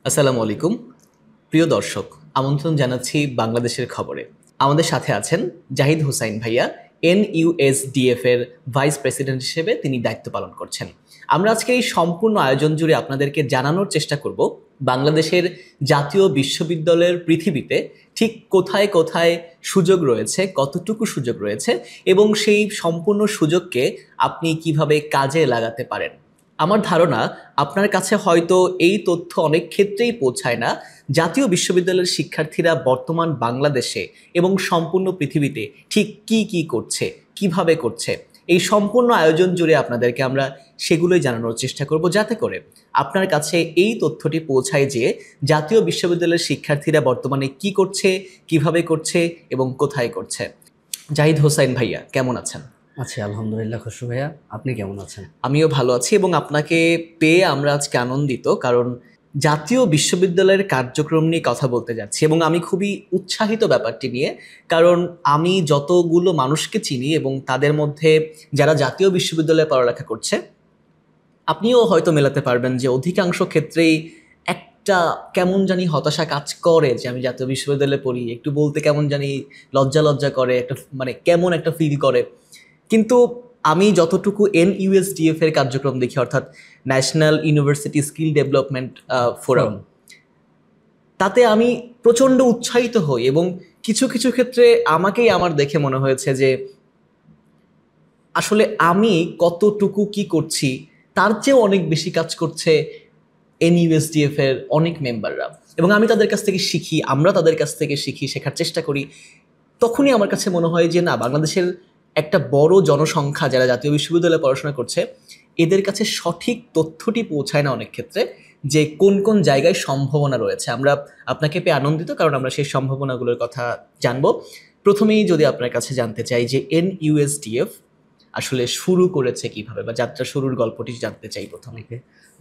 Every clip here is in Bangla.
আসসালামু আলাইকুম প্রিয় দর্শক, আমন্ত্রণ জানাচ্ছি বাংলাদেশের খবরে। আমাদের সাথে আছেন জাহিদ হোসাইন ভাইয়া, NUSDF এর ভাইস প্রেসিডেন্ট হিসেবে তিনি দায়িত্ব পালন করছেন। আমরা আজকে এই সম্পূর্ণ আয়োজন জুড়ে আপনাদেরকে জানানোর চেষ্টা করব বাংলাদেশের জাতীয় বিশ্ববিদ্যালয়ের পৃথিবীতে ঠিক কোথায় কোথায় সুযোগ রয়েছে, কতটুকু সুযোগ রয়েছে এবং সেই সম্পূর্ণ সুযোগকে আপনি কিভাবে কাজে লাগাতে পারেন। আমার ধারণা আপনার কাছে হয়তো এই তথ্য অনেক ক্ষেত্রেই পৌঁছায় না। জাতীয় বিশ্ববিদ্যালয়ের শিক্ষার্থীরা বর্তমান বাংলাদেশে এবং সম্পূর্ণ পৃথিবীতে ঠিক কি কি করছে, কিভাবে করছে, এই সম্পূর্ণ আয়োজন জুড়ে আপনাদেরকে আমরা সেগুলোই জানানোর চেষ্টা করব, যাতে করে আপনার কাছে এই তথ্যটি পৌঁছায় যে জাতীয় বিশ্ববিদ্যালয়ের শিক্ষার্থীরা বর্তমানে কি করছে, কিভাবে করছে এবং কোথায় করছে। জাহিদ হোসাইন ভাইয়া, কেমন আছেন? আচ্ছা, আলহামদুলিল্লাহ খুশু ভাইয়া, আপনি কেমন আছেন? আমিও ভালো আছি এবং আপনাকে পেয়ে আমরা আজকে আনন্দিত, কারণ জাতীয় বিশ্ববিদ্যালয়ের কার্যক্রম নিয়ে কথা বলতে যাচ্ছি এবং আমি খুবই উৎসাহিত ব্যাপারটি নিয়ে। কারণ আমি যতগুলো মানুষকে চিনি এবং তাদের মধ্যে যারা জাতীয় বিশ্ববিদ্যালয়ে পড়ালেখা করছে, আপনিও হয়তো মেলাতে পারবেন যে অধিকাংশ ক্ষেত্রেই একটা কেমন জানি হতাশা কাজ করে যে আমি জাতীয় বিশ্ববিদ্যালয়ে পড়ি, একটু বলতে কেমন জানি লজ্জা লজ্জা করে, একটা মানে কেমন একটা ফিল করে। কিন্তু আমি যতটুকু NUSDF এর কার্যক্রম দেখি, অর্থাৎ national university skill development forum, তাতে আমি প্রচণ্ড উৎসাহিত হই এবং কিছু কিছু ক্ষেত্রে আমাকেই আমার দেখে মনে হয়েছে যে আসলে আমি কতটুকু কি করছি তার চেয়েও অনেক বেশি কাজ করছে NUSDF এর অনেক মেম্বাররা, এবং আমি তাদের কাছ থেকে শিখি, আমরা তাদের কাছ থেকে শিখি, শেখার চেষ্টা করি। তখনই আমার কাছে মনে হয় যে না, বাংলাদেশের একটা বড় জনসংখ্যা যারা জাতীয় বিশ্ববিদ্যালয়ে পড়াশোনা করছে, এদের কাছে সঠিক তথ্যটি পৌঁছায় না অনেক ক্ষেত্রে, যে কোন কোন জায়গায় সম্ভাবনা রয়েছে। আমরা আপনাকে পেয়ে আনন্দিত, কারণ আমরা সেই সম্ভাবনাগুলোর কথা জানবো। প্রথমেই যদি আপনার কাছে জানতে চাই যে NUSDF আসলে শুরু করেছে কিভাবে, বা যাত্রা শুরুর গল্পটি জানতে চাই প্রথমে।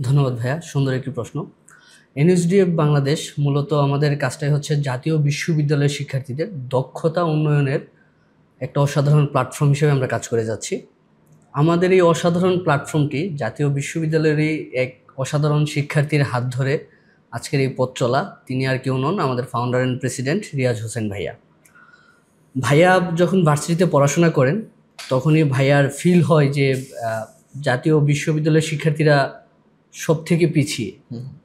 ধন্যবাদ ভাইয়া, সুন্দর একটি প্রশ্ন। NUSDF বাংলাদেশ মূলত আমাদের কাজটাই হচ্ছে জাতীয় বিশ্ববিদ্যালয়ের শিক্ষার্থীদের দক্ষতা উন্নয়নের একটা অসাধারণ প্ল্যাটফর্ম হিসেবে আমরা কাজ করে যাচ্ছি। আমাদের এই অসাধারণ প্ল্যাটফর্মটি জাতীয় বিশ্ববিদ্যালয়েরই এক অসাধারণ শিক্ষার্থীর হাত ধরে আজকের এই পথ চলা। তিনি আর কেউ নন, আমাদের founder and president Riaz Hossain ভাইয়া। ভাইয়া যখন ভার্সিটিতে পড়াশোনা করেন, তখনই ভাইয়ার ফিল হয় যে জাতীয় বিশ্ববিদ্যালয়ের শিক্ষার্থীরা সব থেকে পিছিয়ে।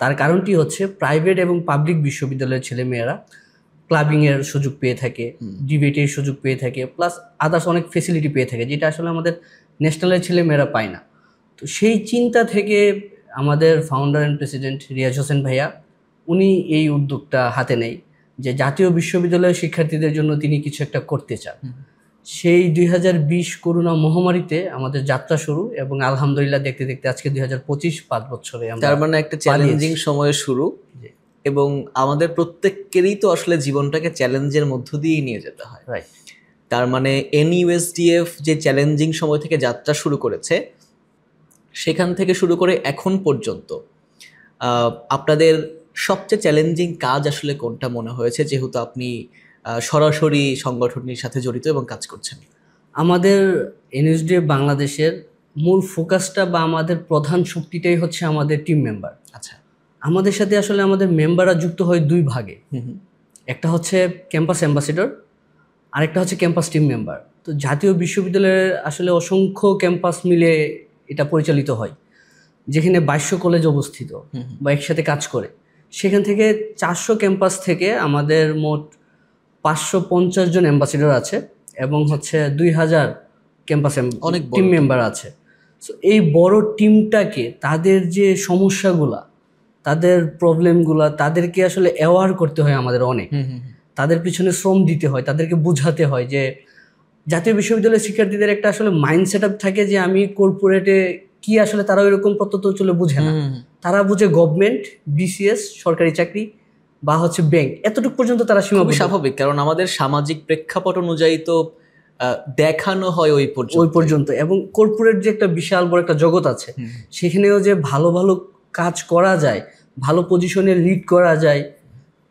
তার কারণটি হচ্ছে প্রাইভেট এবং পাবলিক বিশ্ববিদ্যালয়ের ছেলেমেয়েরা ক্লাবিংয়ের সুযোগ পেয়ে থাকে, ডিবেটের সুযোগ পেয়ে থাকে, প্লাস আদার্স অনেক ফেসিলিটি পেয়ে থাকে, যেটা আসলে আমাদের ন্যাশনালের ছেলেমেয়েরা পায় না। তো সেই চিন্তা থেকে আমাদের founder and president Riaz Hossain ভাইয়া উনি এই উদ্যোগটা হাতে নেয় যে জাতীয় বিশ্ববিদ্যালয়ের শিক্ষার্থীদের জন্য তিনি কিছু একটা করতে চান। সেই 2020 করোনা মহামারীতে আমাদের যাত্রা শুরু, এবং আলহামদুলিল্লাহ দেখতে দেখতে আজকে 2025, 5 বছরে আমরা, তার মানে একটা চ্যালেঞ্জিং সময়ে শুরু, এবং আমাদের প্রত্যেকেরই তো আসলে জীবনটাকে চ্যালেঞ্জের মধ্য দিয়েই নিয়ে যেতে হয়। রাইট। তার মানে NUSDF যে চ্যালেঞ্জিং সময় থেকে যাত্রা শুরু করেছে, সেখান থেকে শুরু করে এখন পর্যন্ত আপনাদের সবচেয়ে চ্যালেঞ্জিং কাজ আসলে কোনটা মনে হয়েছে, যেহেতু আপনি সরাসরি সংগঠনের সাথে জড়িত এবং কাজ করছেন? আমাদের NUSDF বাংলাদেশের মূল ফোকাসটা বা আমাদের প্রধান শক্তিটাই হচ্ছে আমাদের টিম মেম্বার। আচ্ছা, আমাদের সাথে আসলে আমাদের মেম্বাররা যুক্ত হয় দুই ভাগে। একটা হচ্ছে ক্যাম্পাস অ্যাম্বাসেডর, আরেকটা হচ্ছে ক্যাম্পাস টিম মেম্বার। তো জাতীয় বিশ্ববিদ্যালয়ের আসলে অসংখ্য ক্যাম্পাস মিলে এটা পরিচালিত হয়, যেখানে 2200 কলেজ অবস্থিত বা একসাথে কাজ করে। সেখান থেকে 400 ক্যাম্পাস থেকে আমাদের মোট 550 জন অ্যাম্বাসেডর আছে, এবং হচ্ছে 2000 ক্যাম্পাস অনেক টিম মেম্বার আছে। সো এই বড় টিমটাকে তাদের যে সমস্যাগুলা, তাদের প্রবলেমগুলা, তাদেরকে আসলে অ্যাওয়ার করতে হয় আমাদের অনেক। তাদের পিছনে শ্রম দিতে হয়, তাদেরকে বোঝাতে হয় যে জাতীয় বিশ্ববিদ্যালয়ের শিক্ষার্থীদের একটা আসলে মাইন্ড সেট আপ থাকে যে আমি কর্পোরেটে কি, আসলে তারা ওইরকম প্রত্যন্ত চলে বুঝে না। তারা বুঝে গভর্নমেন্ট, BCS, সরকারি চাকরি বা হচ্ছে ব্যাংক, এতটুকু পর্যন্ত তারা সীমাবদ্ধ। স্বাভাবিক, কারণ আমাদের সামাজিক প্রেক্ষাপট অনুযায়ী তো দেখানো হয় ওই পর্যন্ত। এবং কর্পোরেট যে একটা বিশাল বড় একটা জগৎ আছে, সেখানেও যে ভালো ভালো কাজ করা যায়, ভালো পজিশনে লিড করা যায়,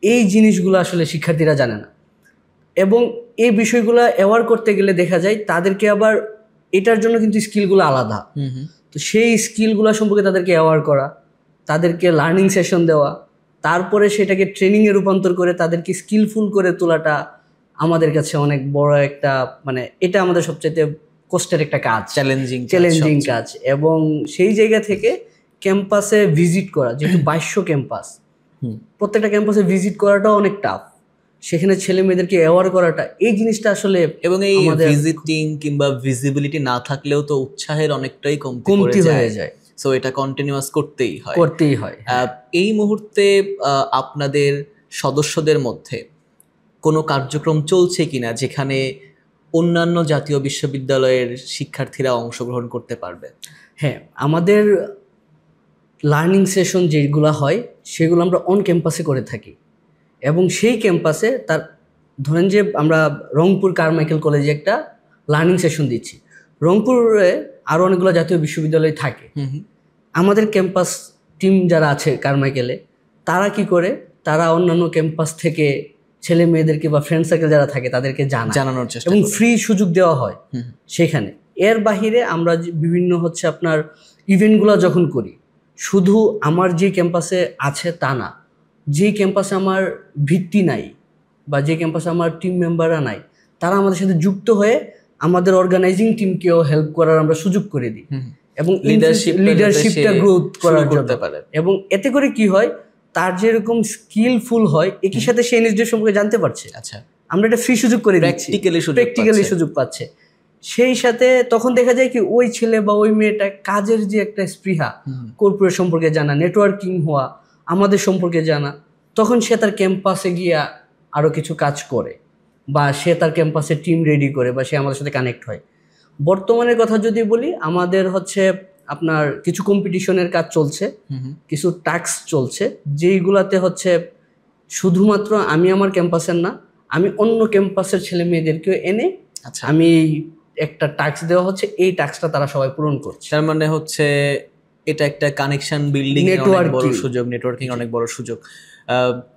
এই জিনিসগুলো আসলে শিক্ষার্থীরা জানে না। এবং এই বিষয়গুলো অ্যাওয়ার করতে গেলে দেখা যায় তাদেরকে আবার এটার জন্য কিন্তু স্কিলগুলো আলাদা। তো সেই স্কিলগুলো সম্পর্কে তাদেরকে অ্যাওয়ার করা, তাদেরকে লার্নিং সেশন দেওয়া, তারপরে সেটাকে ট্রেনিংয়ে রূপান্তর করে তাদেরকে স্কিলফুল করে তোলাটা আমাদের কাছে অনেক বড় একটা, মানে এটা আমাদের সবচেয়ে কষ্টের একটা কাজ, চ্যালেঞ্জিং কাজ। এবং সেই জায়গা থেকে ক্যাম্পাসে ভিজিট করা, যেহেতু 2200 ক্যাম্পাস, প্রত্যেকটা ক্যাম্পাসে ভিজিট করাটাও অনেক টাফ। সেখানে ছেলে মেয়েদেরকে অ্যাওয়ার করাটা, এই জিনিসটা আসলে, এবং এই ভিজিটিং কিংবা ভিজিবিলিটি না থাকলেও তো উৎসাহের অনেকটাই কমতি হয়ে যায়। সো এটা কন্টিনিউয়াস করতেই হয়। এই মুহূর্তে আপনাদের সদস্যদের মধ্যে কোনো কার্যক্রম চলছে কিনা যেখানে অন্যান্য জাতীয় বিশ্ববিদ্যালয়ের শিক্ষার্থীরা অংশগ্রহণ করতে পারবে? হ্যাঁ, আমাদের লার্নিং সেশন যেগুলো হয় সেগুলো আমরা অন ক্যাম্পাসে করে থাকি। এবং সেই ক্যাম্পাসে তার, ধরেন যে আমরা রংপুর কারমাইকেল কলেজে একটা লার্নিং সেশন দিচ্ছি, রংপুরে আরও অনেকগুলো জাতীয় বিশ্ববিদ্যালয় থাকে। আমাদের ক্যাম্পাস টিম যারা আছে কারমাইকেলে, তারা কি করে, তারা অন্যান্য ক্যাম্পাস থেকে ছেলে মেয়েদেরকে বা ফ্রেন্ড সার্কেল যারা থাকে তাদেরকে জানানোর চেষ্টা, এবং ফ্রি সুযোগ দেওয়া হয় সেখানে। এর বাহিরে আমরা বিভিন্ন হচ্ছে আপনার ইভেন্টগুলো যখন করি, শুধু আমার যে ক্যাম্পাসে আছে তা না, যে ক্যাম্পাসে আমার ভিত্তি নাই বা যে ক্যাম্পাসে আমার টিম মেম্বাররা নাই, তারা আমাদের সাথে যুক্ত হয়ে আমাদের অর্গানাইজিং টিমকেও হেল্প করার আমরা সুযোগ করে দিই, এবং লিডারশিপটা গ্রোথ করার জন্য। এবং এতে করে কি হয়, তার যেরকম স্কিলফুল হয়, একই সাথে সে এনএসডি সম্পর্কে জানতে পারছে। আচ্ছা, আমরা এটা ফ্রি সুযোগ করে দিচ্ছি, প্র্যাকটিক্যালি সুযোগ পাচ্ছে। সেই সাথে তখন দেখা যায় কি, ওই ছেলে বা ওই মেয়েটা কাজের যে একটা স্পৃহা, কর্পোরেট সম্পর্কে জানা, নেটওয়ার্কিং হওয়া, আমাদের সম্পর্কে জানা, তখন সে তার ক্যাম্পাসে গিয়া আরও কিছু কাজ করে, বা সে তার ক্যাম্পাসে টিম রেডি করে, বা সে আমাদের সাথে কানেক্ট হয়। বর্তমানের কথা যদি বলি, আমাদের হচ্ছে আপনার কিছু কম্পিটিশনের কাজ চলছে, কিছু টাস্ক চলছে, যেইগুলাতে হচ্ছে শুধুমাত্র আমি আমার ক্যাম্পাসের না, আমি অন্য ক্যাম্পাসের ছেলে মেয়েদেরকেও এনে আমি একটা টাস্ক দেওয়া হচ্ছে, এই টাস্কটা তারা সবাই পূরণ করছে। তার মানে হচ্ছে এটা একটা কানেকশন বিল্ডিং এর অনেক বড় সুযোগ, নেটওয়ার্কিং অনেক বড় সুযোগ।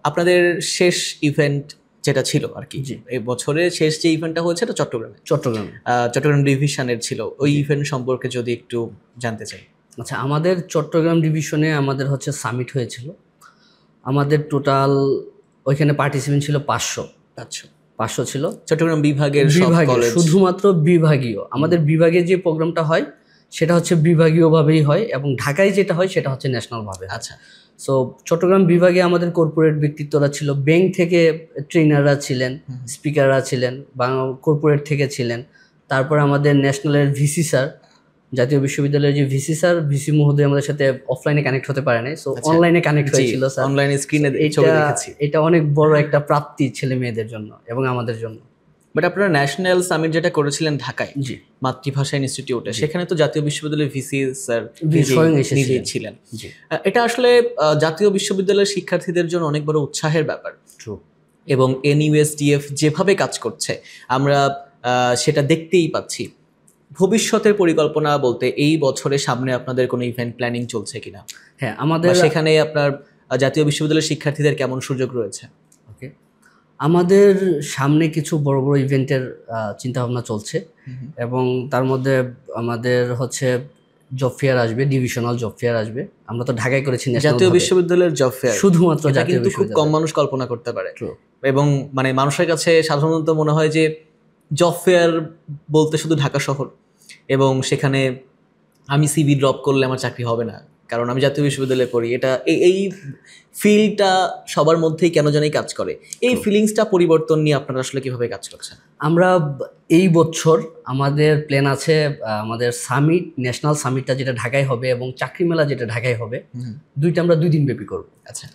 আপনাদের শেষ ইভেন্ট যেটা ছিল আর কি, এই বছরের শেষ যে ইভেন্টটা হয়েছে এটা চট্টগ্রাম ডিভিশনের ছিল, ওই ইভেন্ট সম্পর্কে যদি একটু জানতে চাই। আচ্ছা, আমাদের চট্টগ্রাম ডিভিশনে আমাদের হচ্ছে সামিট হয়েছিল। আমাদের টোটাল ওইখানে পার্টিসিপেন্ট ছিল 500 ছিল। চট্টগ্রাম বিভাগের শুধুমাত্র বিভাগীয়, আমাদের বিভাগে যে প্রোগ্রামটা হয় সেটা হচ্ছে বিভাগীয়ভাবেই হয়, এবং ঢাকায় যেটা হয় সেটা হচ্ছে ন্যাশনালভাবে। আচ্ছা, সো চট্টগ্রাম বিভাগে আমাদের কর্পোরেট ব্যক্তিত্বরা ছিল, ব্যাংক থেকে ট্রেনাররা ছিলেন, স্পিকাররা ছিলেন, বা কর্পোরেট থেকে ছিলেন। তারপর আমাদের ন্যাশনালের ভিসি স্যার, জাতীয় বিশ্ববিদ্যালয়ের যে ভিসি স্যার, ভিসি মহোদয় আমাদের সাথে অফলাইনে কানেক্ট হতে পারে নাই, সো অনলাইনে কানেক্ট হয়েছিল স্যার। অনলাইনে স্ক্রিনে ছবি দেখেছি। এটা অনেক বড় একটা প্রাপ্তি ছেলে মেয়েদের জন্য এবং আমাদের জন্য। বাট আপনারা ন্যাশনাল সামিট যেটা করেছিলেন ঢাকায়, মাতৃভাষা ইনস্টিটিউটে, সেখানে তো জাতীয় বিশ্ববিদ্যালয়ের ভিসি স্যার নিজেই ছিলেন। এটা আসলে জাতীয় বিশ্ববিদ্যালয়ের শিক্ষার্থীদের জন্য অনেক বড় উৎসাহের ব্যাপার, এবং এনইউএসডিএফ যেভাবে কাজ করছে আমরা সেটা দেখতেই পাচ্ছি। ভবিষ্যতের পরিকল্পনা বলতে এই বছরের সামনে আপনাদের কোনো ইভেন্ট প্ল্যানিং চলছে কিনা? হ্যাঁ, আমাদের সেখানে আপনার জাতীয় বিশ্ববিদ্যালয়ের শিক্ষার্থীদের কেমন সুযোগ রয়েছে? ওকে, আমাদের সামনে কিছু বড় বড় ইভেন্টের চিন্তাভাবনা চলছে, এবং তার মধ্যে আমাদের হচ্ছে জব ফেয়ার আসবে, ডিভিশনাল জব ফেয়ার আসবে। আমরা তো ঢাকায় করেছি জাতীয় বিশ্ববিদ্যালয়ের জব ফেয়ার, শুধুমাত্র কিন্তু খুব কম মানুষ কল্পনা করতে পারে, এবং মানে মানুষের কাছে সাধারণত মনে হয় যে জব ফেয়ার বলতে শুধু ঢাকা শহর, এবং সেখানে আমি সিভি ড্রপ করলে আমার চাকরি হবে না, কারণ আমি জাতীয় বিশ্ববিদ্যালয়ে পড়ি। এটা এই ফিলটা সবার মধ্যেই কেন জানি কাজ করে। এই ফিলিংসটা পরিবর্তন নিয়ে আপনারা আসলে কিভাবে কাজ করছেন? আমরা এই বছর আমাদের প্ল্যান আছে, আমাদের সামিট, ন্যাশনাল সামিটটা যেটা ঢাকায় হবে, এবং চাকরি মেলা যেটা ঢাকায় হবে, দুইটা আমরা 2 দিন ব্যাপী করব। আচ্ছা,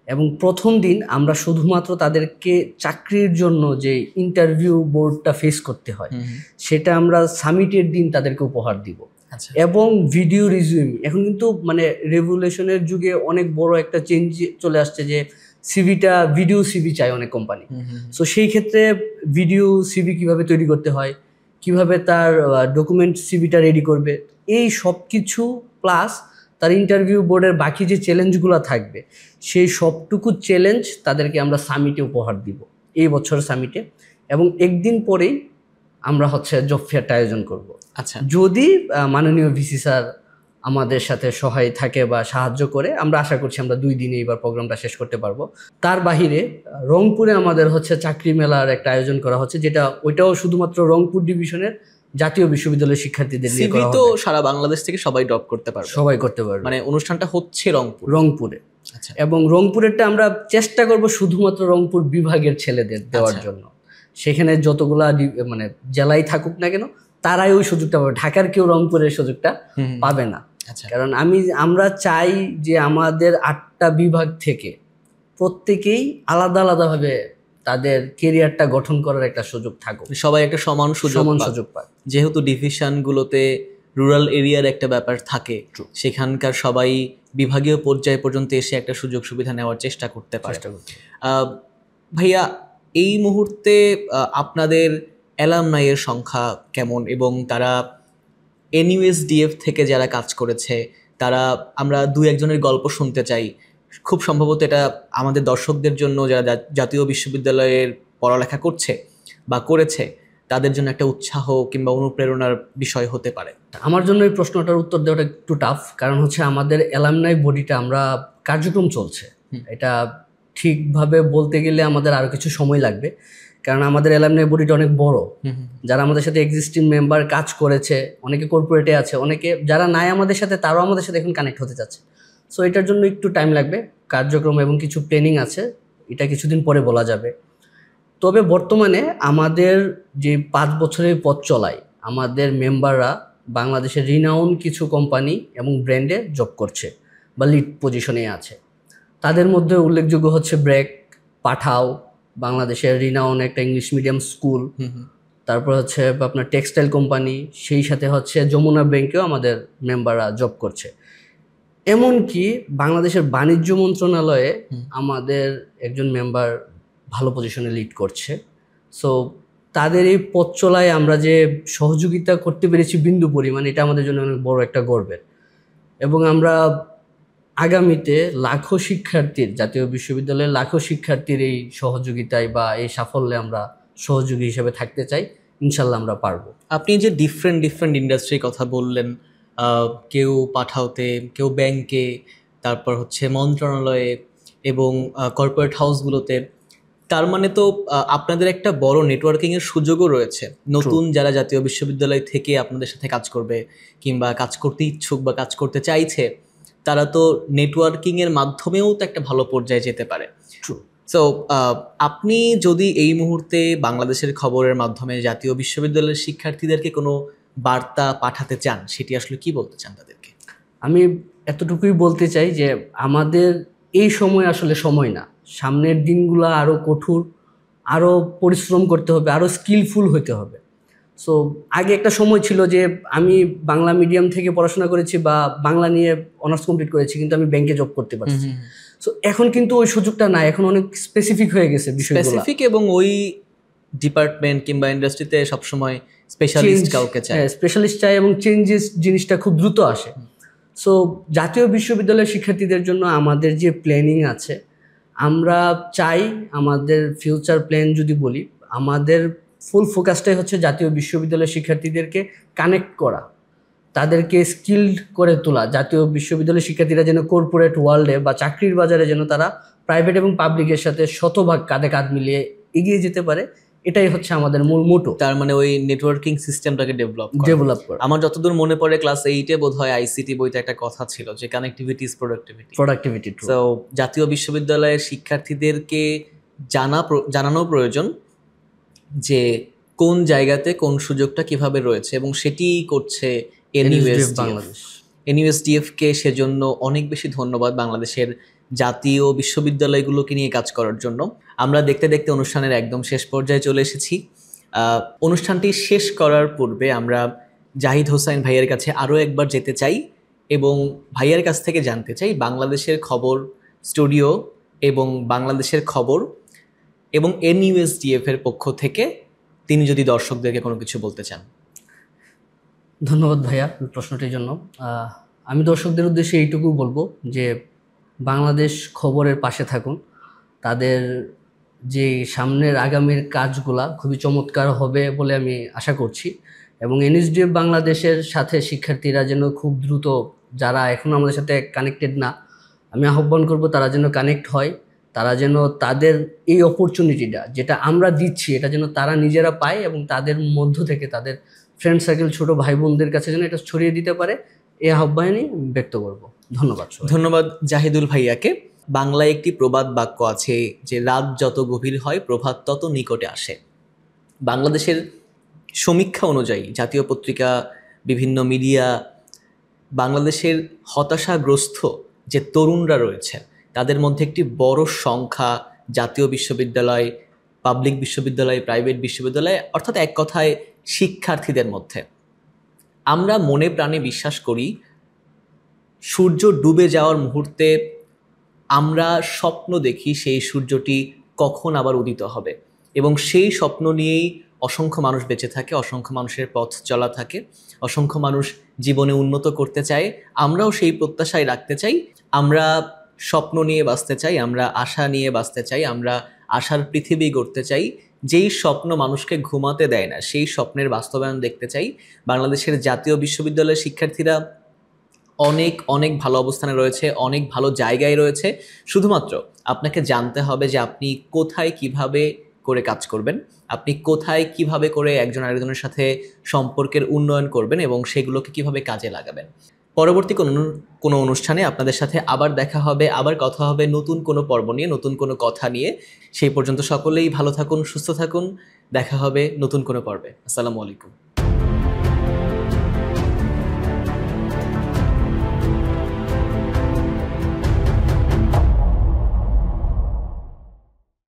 এবং প্রথম দিন আমরা শুধুমাত্র তাদেরকে চাকরির জন্য যে ইন্টারভিউ বোর্ডটা ফেস করতে হয় সেটা আমরা সামিটের দিন তাদেরকে উপহার দিব। এবং ভিডিও রিজিউম, এখন কিন্তু মানে রেভুলেশনের যুগে অনেক বড় একটা চেঞ্জ চলে আসছে যে সিভিটা ভিডিও সিভি চায় অনেক কোম্পানি। সো সেই ক্ষেত্রে ভিডিও সিভি কিভাবে তৈরি করতে হয়, কিভাবে তার ডকুমেন্ট সিভিটা রেডি করবে, এই সব কিছু প্লাস তার ইন্টারভিউ বোর্ডের বাকি যে চ্যালেঞ্জগুলো থাকবে সেই সবটুকু চ্যালেঞ্জ তাদেরকে আমরা সামিটে উপহার দিব এই বছর সামিটে। এবং একদিন পরেই আমরা হচ্ছে জব ফেয়ারটা আয়োজন করব। আচ্ছা, যদি মাননীয় ভিসি স্যার আমাদের সাথে সহায় থাকে বা সাহায্য করে। আমরা আশা করছি আমরা 2 দিনে এবার প্রোগ্রামটা শেষ করতে পারবো। তার বাহিরে রংপুরে আমাদের হচ্ছে চাকরি মেলার একটা আয়োজন করা হচ্ছে, যেটা ওইটাও শুধুমাত্র রংপুর ডিভিশনের জাতীয় বিশ্ববিদ্যালয়ের শিক্ষার্থীদের নিয়ে সিভি করা তো হবে। সারা বাংলাদেশ থেকে সবাই ড্রপ করতে পারবে, সবাই করতে পারবে। মানে অনুষ্ঠানটা হচ্ছে রংপুরে। আচ্ছা, এবং রংপুরেরটা আমরা চেষ্টা করব শুধুমাত্র রংপুর বিভাগের ছেলেদের দেওয়ার আচ্ছা। জন্য। সেখানে যতগুলা মানে জেলায় থাকুক না কেন, তারাই ওই সুযোগটা পাবে, ঢাকার কেউ রংপুরের সুযোগটা পাবে না। আচ্ছা, কারণ আমরা চাই যে আমাদের 8টা বিভাগ থেকে প্রত্যেকেই আলাদা আলাদাভাবে তাদের কেরিয়ারটা গঠন করার একটা সুযোগ থাকুক, সবাই একটা সমান সুযোগ পাক। যেহেতু ডিভিশনগুলোতে রুরাল এরিয়ার একটা ব্যাপার থাকে, সেখানকার সবাই বিভাগীয় পর্যায় পর্যন্ত এসে একটা সুযোগ সুবিধা নেওয়ার চেষ্টা করতে পারে। ভাইয়া, এই মুহূর্তে আপনাদের অ্যালামনাইয়ের সংখ্যা কেমন, এবং তারা এনইউএসডিএফ থেকে যারা কাজ করেছে তারা, আমরা 2-1 জনের গল্প শুনতে চাই। খুব সম্ভবত এটা আমাদের দর্শকদের জন্য, যারা জাতীয় বিশ্ববিদ্যালয়ের পড়ালেখা করছে বা করেছে, তাদের জন্য একটা উৎসাহ কিংবা অনুপ্রেরণার বিষয় হতে পারে। আমার জন্য এই প্রশ্নটার উত্তর দেওয়াটা একটু টাফ, কারণ হচ্ছে আমাদের অ্যালামনাই বডিটা আমরা কার্যক্রম চলছে, এটা ঠিকভাবে বলতে গেলে আমাদের আরও কিছু সময় লাগবে, কারণ আমাদের অ্যালামনাই বডিটা অনেক বড়। যারা আমাদের সাথে এক্সিস্টিং মেম্বার কাজ করেছে, অনেকে কর্পোরেটে আছে, অনেকে যারা নাই আমাদের সাথে তারাও আমাদের সাথে এখন কানেক্ট হতে যাচ্ছে। সো এটার জন্য একটু টাইম লাগবে, কার্যক্রম এবং কিছু প্ল্যানিং আছে, এটা কিছুদিন পরে বলা যাবে। তবে বর্তমানে আমাদের যে 5 বছরের পথ চলায় আমাদের মেম্বাররা বাংলাদেশের রিনাউন কিছু কোম্পানি এবং ব্র্যান্ডে জব করছে বা লিড পজিশনে আছে। তাদের মধ্যে উল্লেখযোগ্য হচ্ছে ব্রেক, পাঠাও, বাংলাদেশের রিনাউন একটা ইংলিশ মিডিয়াম স্কুল, তারপর হচ্ছে আপনার টেক্সটাইল কোম্পানি, সেই সাথে হচ্ছে যমুনা ব্যাংকেও আমাদের মেম্বাররা জব করছে। এমনকি বাংলাদেশের বাণিজ্য মন্ত্রণালয়ে আমাদের একজন মেম্বার ভালো পজিশনে লিড করছে। সো তাদের এই পথ চলায় আমরা যে সহযোগিতা করতে পেরেছি বিন্দু পরিমাণ, এটা আমাদের জন্য অনেক বড় একটা গর্বের। এবং আমরা আগামীতে লাখো শিক্ষার্থীর, জাতীয় বিশ্ববিদ্যালয়ের লাখো শিক্ষার্থীর এই সহযোগিতায় বা এই সাফল্যে আমরা সহযোগী হিসেবে থাকতে চাই। ইনশাল্লাহ আমরা পারবো। আপনি যে ডিফারেন্ট ইন্ডাস্ট্রির কথা বললেন, কেউ পাঠাওতে, কেউ ব্যাংকে, তারপর হচ্ছে মন্ত্রণালয়ে এবং কর্পোরেট হাউসগুলোতে, তার মানে তো আপনাদের একটা বড় নেটওয়ার্কিংয়ের সুযোগও রয়েছে। নতুন যারা জাতীয় বিশ্ববিদ্যালয় থেকে আপনাদের সাথে কাজ করবে কিংবা কাজ করতে ইচ্ছুক বা কাজ করতে চাইছে, তারা তো নেটওয়ার্কিংয়ের মাধ্যমেও তো একটা ভালো পর্যায়ে যেতে পারে। সো আপনি যদি এই মুহূর্তে বাংলাদেশের খবরের মাধ্যমে জাতীয় বিশ্ববিদ্যালয়ের শিক্ষার্থীদেরকে কোনো বার্তা পাঠাতে চান, সেটি আসলে কি বলতে চান তাদেরকে? আমি এতটুকুই বলতে চাই যে আমাদের এই সময় আসলে সময় না, সামনের দিনগুলো আরও কঠোর, আরও পরিশ্রম করতে হবে, আরও স্কিলফুল হতে হবে। সো আগে একটা সময় ছিল যে আমি বাংলা মিডিয়াম থেকে পড়াশোনা করেছি বা বাংলা নিয়ে অনার্স কমপ্লিট করেছি, কিন্তু আমি ব্যাংকে জব করতে পারছি। সো এখন কিন্তু ওই সুযোগটা নাই, এখন অনেক স্পেসিফিক হয়ে গেছে বিষয়গুলো, স্পেসিফিক, এবং ওই ডিপার্টমেন্ট কিংবা ইন্ডাস্ট্রিতে সবসময় স্পেশালিস্ট কাউকে চায়, স্পেশালিস্ট চাই, এবং চেঞ্জেস জিনিসটা খুব দ্রুত আসে। সো জাতীয় বিশ্ববিদ্যালয়ের শিক্ষার্থীদের জন্য আমাদের যে প্ল্যানিং আছে, আমরা চাই আমাদের ফিউচার প্ল্যান যদি বলি, আমাদের ফুল ফোকাসটাই হচ্ছে জাতীয় বিশ্ববিদ্যালয়ের শিক্ষার্থীদেরকে কানেক্ট করা, তাদেরকে স্কিলড করে তোলা। জাতীয় বিশ্ববিদ্যালয়ের শিক্ষার্থীরা যেন কর্পোরেট ওয়ার্ল্ডে বা চাকরির বাজারে যেন তারা প্রাইভেট এবং পাবলিকের সাথে শতভাগ কাঁধে কাঁধ মিলিয়ে এগিয়ে যেতে পারে, এটাই হচ্ছে আমাদের মূল মোটো। তার মানে ওই নেটওয়ার্কিং সিস্টেমটাকে ডেভেলপ করা। আমার যতদূর মনে পড়ে ক্লাস 8-এ বোধহয় আইসিটি বইতে একটা কথা ছিল যে কানেক্টিভিটি ইজ প্রোডাক্টিভিটি। সো জাতীয় বিশ্ববিদ্যালয়ের শিক্ষার্থীদেরকে জানানো প্রয়োজন যে কোন জায়গাতে কোন সুযোগটা কিভাবে রয়েছে, এবং সেটি করছে এনইউএসডিএফ-কে। সেজন্য অনেক বেশি ধন্যবাদ বাংলাদেশের জাতীয় বিশ্ববিদ্যালয়গুলোকে নিয়ে কাজ করার জন্য। আমরা দেখতে দেখতে অনুষ্ঠানের একদম শেষ পর্যায়ে চলে এসেছি। অনুষ্ঠানটি শেষ করার পূর্বে আমরা জাহিদ হোসাইন ভাইয়ের কাছে আরও একবার যেতে চাই এবং ভাইয়ের কাছ থেকে জানতে চাই বাংলাদেশের খবর স্টুডিও এবং বাংলাদেশের খবর এবং এনইউএসডিএফ এর পক্ষ থেকে তিনি যদি দর্শকদেরকে কোনো কিছু বলতে চান। ধন্যবাদ ভাইয়া প্রশ্নটির জন্য। আমি দর্শকদের উদ্দেশ্যে এইটুকু বলবো যে বাংলাদেশ খবরের পাশে থাকুন, তাদের যে সামনের আগামীর কাজগুলা খুবই চমৎকার হবে বলে আমি আশা করছি, এবং এনএসডিএফ বাংলাদেশের সাথে শিক্ষার্থীরা যেন খুব দ্রুত যারা এখনো আমাদের সাথে কানেক্টেড না, আমি আহ্বান করব তারা যেন কানেক্ট হয়, তারা যেন তাদের এই অপরচুনিটিটা যেটা আমরা দিচ্ছি এটা যেন তারা নিজেরা পায় এবং তাদের মধ্য থেকে তাদের ফ্রেন্ড সার্কেল, ছোট ভাই বোনদের কাছে যেন এটা ছড়িয়ে দিতে পারে, এই আহ্বানই ব্যক্ত করব। ধন্যবাদ সবাই। ধন্যবাদ জাহিদুল ভাইয়াকে। বাংলায় একটি প্রবাদ বাক্য আছে যে রাত যত গভীর হয় প্রভাত তত নিকটে আসে। বাংলাদেশের সমীক্ষা অনুযায়ী জাতীয় পত্রিকা, বিভিন্ন মিডিয়া, বাংলাদেশের হতাশাগ্রস্ত যে তরুণরা রয়েছে তাদের মধ্যে একটি বড় সংখ্যা জাতীয় বিশ্ববিদ্যালয়, পাবলিক বিশ্ববিদ্যালয়, প্রাইভেট বিশ্ববিদ্যালয়, অর্থাৎ এক কথায় শিক্ষার্থীদের মধ্যে। আমরা মনে প্রাণে বিশ্বাস করি সূর্য ডুবে যাওয়ার মুহূর্তে আমরা স্বপ্ন দেখি সেই সূর্যটি কখন আবার উদিত হবে, এবং সেই স্বপ্ন নিয়েই অসংখ্য মানুষ বেঁচে থাকে, অসংখ্য মানুষের পথ চলা থাকে, অসংখ্য মানুষ জীবনে উন্নত করতে চায়। আমরাও সেই প্রত্যাশায় রাখতে চাই, আমরা স্বপ্ন নিয়ে বাঁচতে চাই, আমরা আশা নিয়ে বাঁচতে চাই, আমরা আশার পৃথিবী গড়তে চাই। যেই স্বপ্ন মানুষকে ঘুমাতে দেয় না সেই স্বপ্নের বাস্তবায়ন দেখতে চাই। বাংলাদেশের জাতীয় বিশ্ববিদ্যালয়ের শিক্ষার্থীরা অনেক অনেক ভালো অবস্থানে রয়েছে, অনেক ভালো জায়গায় রয়েছে। শুধুমাত্র আপনাকে জানতে হবে যে আপনি কোথায় কিভাবে করে কাজ করবেন, আপনি কোথায় কিভাবে করে একজন আরেকজনের সাথে সম্পর্কের উন্নয়ন করবেন এবং সেগুলোকে কিভাবে কাজে লাগাবেন। পরবর্তী কোনো অনুষ্ঠানে আপনাদের সাথে আবার দেখা হবে, আবার কথা হবে নতুন কোনো পর্ব নিয়ে, নতুন কোনো কথা নিয়ে। সেই পর্যন্ত সকলেই ভালো থাকুন, সুস্থ থাকুন। দেখা হবে নতুন কোনো পর্বে। আসসালামু আলাইকুম।